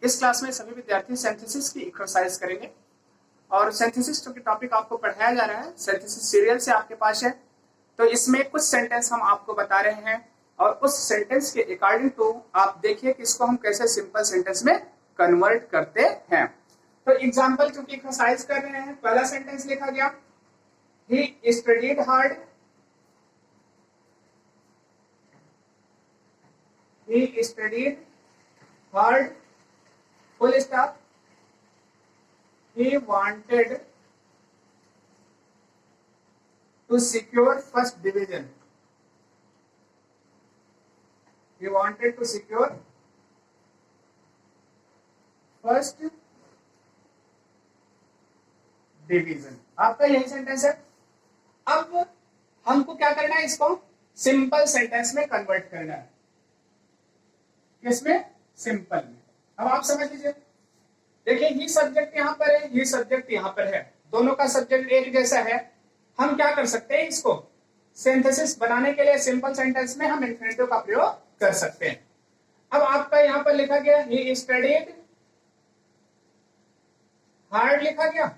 इस क्लास में सभी विद्यार्थी सिंथेसिस की एक्सरसाइज करेंगे और सिंथेसिस जो कि टॉपिक आपको पढ़ाया जा रहा है सिंथेसिस सीरियल से आपके पास है। तो इसमें कुछ सेंटेंस हम आपको बता रहे हैं और उस सेंटेंस के अकॉर्डिंग टू आप देखिए कि इसको हम कैसे सिंपल सेंटेंस में कन्वर्ट करते हैं। तो एग्जाम्पल चूंकि एक्सरसाइज कर रहे हैं, पहला सेंटेंस लिखा गया he studied hard, he studied hard, full stop. He wanted to secure first division. He wanted to secure first division. आपका यही सेंटेंस है। अब हमको क्या करना है, इसको सिंपल सेंटेंस में कन्वर्ट करना है। किसमें? सिंपल में। अब आप समझ लीजिए, देखिए ये सब्जेक्ट यहां पर है, ये सब्जेक्ट यहां पर है, दोनों का सब्जेक्ट एक जैसा है। हम क्या कर सकते हैं, इसको सिंथेसिस बनाने के लिए सिंपल सेंटेंस में हम इन्फिनेटिव का प्रयोग कर सकते हैं। अब आपका यहां पर लिखा गया ही स्टडीड हार्ड लिखा गया।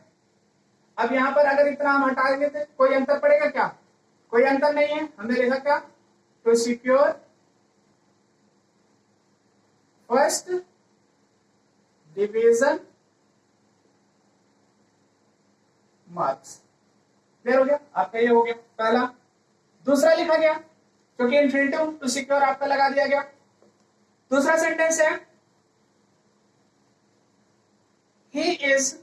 अब यहां पर अगर इतना हम हटा देते कोई अंतर पड़ेगा क्या? कोई अंतर नहीं है। हमने लिखा क्या? To secure first division marks. Clear हो गया? आपका ये हो गया पहला। दूसरा लिखा गया क्योंकि इन्फिनेटिव टू सिक्योर आपका लगा दिया गया। दूसरा सेंटेंस है he is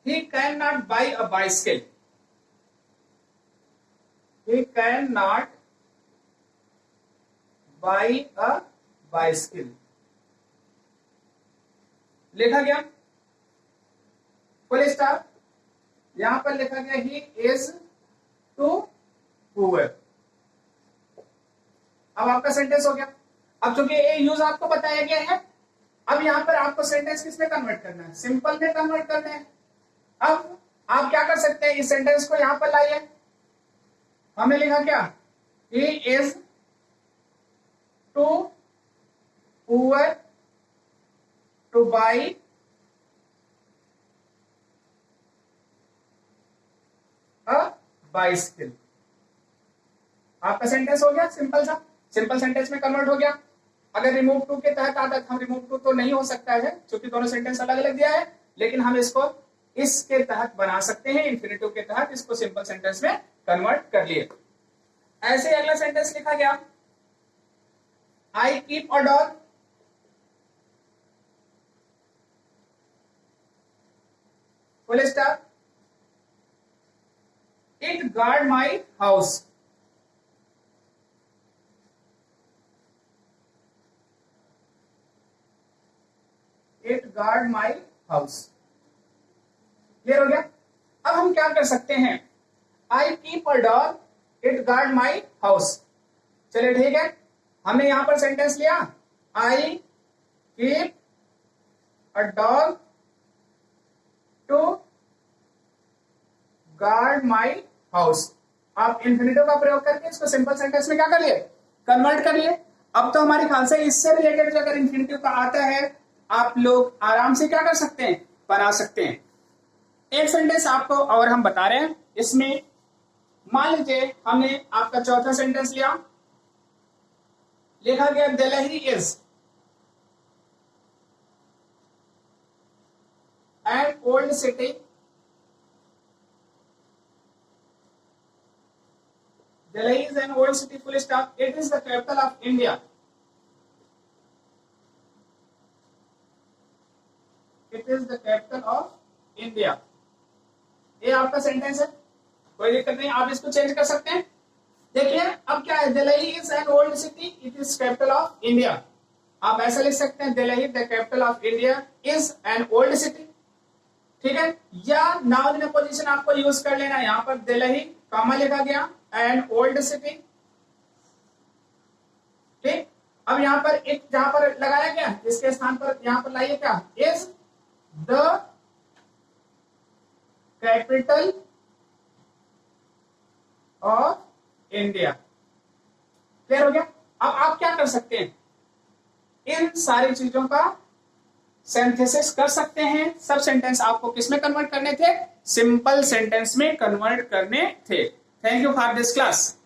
he cannot buy a bicycle. He cannot buy a bicycle. लिखा गया फुल स्टॉप। यहां पर लिखा गया he is too poor। अब आपका सेंटेंस हो गया। अब चूंकि ये यूज आपको बताया गया है, अब यहां पर आपको सेंटेंस किस में कन्वर्ट करना है? सिंपल में कन्वर्ट करना है। अब आप क्या कर सकते हैं, इस सेंटेंस को यहां पर लाइए। हमने लिखा क्या? He is too poor to buy a bicycle. आपका सेंटेंस हो गया सिंपल सा, सिंपल सेंटेंस में कन्वर्ट हो गया। अगर रिमूव टू के तहत आता, हम रिमूव टू तो नहीं हो सकता है क्योंकि दोनों सेंटेंस अलग अलग दिया है, लेकिन हम इसको इसके तहत बना सकते हैं, इन्फिनेटिव के तहत इसको सिंपल सेंटेंस में कन्वर्ट कर लिए। ऐसे अगला सेंटेंस लिखा गया I keep a dog, full stop, it guard my house. It guard my house. Clear हो गया? अब हम क्या कर सकते हैं, I keep a dog, it guard my house. चलिए ठीक है, हमने यहां पर सेंटेंस लिया I keep a dog to guard my house. आप इन्फिनेटिव का प्रयोग करके इसको सिंपल सेंटेंस में क्या कर लिए? कन्वर्ट कर लिए। अब तो हमारे ख्याल से इससे रिलेटेड अगर इन्फिनेटिव का आता है, आप लोग आराम से क्या कर सकते हैं, बना सकते हैं। एक सेंटेंस आपको और हम बता रहे हैं इसमें। मान लीजिए हमने आपका चौथा सेंटेंस लिया, लिखा गया Delhi is an old city, Delhi is an old city full stop, it is the capital of India. It is the capital of India. ये आपका सेंटेंस है, कोई दिक्कत नहीं, आप इसको चेंज कर सकते हैं। देखिए अब क्या है, Delhi is an old city, it is capital of India. आप ऐसा लिख सकते हैं Delhi the capital of India is an old city. ठीक है, या नाउन इन पोजीशन आपको यूज कर लेना। यहां पर दिल्ली कॉमा लिखा गया एन ओल्ड सिटी। ठीक, अब यहां पर एक जहां पर लगाया गया इसके स्थान पर यहां पर लाइए क्या, is the capital of India. Clear हो गया? अब आप क्या कर सकते हैं, इन सारी चीजों का सिंथेसिस कर सकते हैं। सब सेंटेंस आपको किस में कन्वर्ट करने थे? सिंपल सेंटेंस में कन्वर्ट करने थे। Thank you for this class.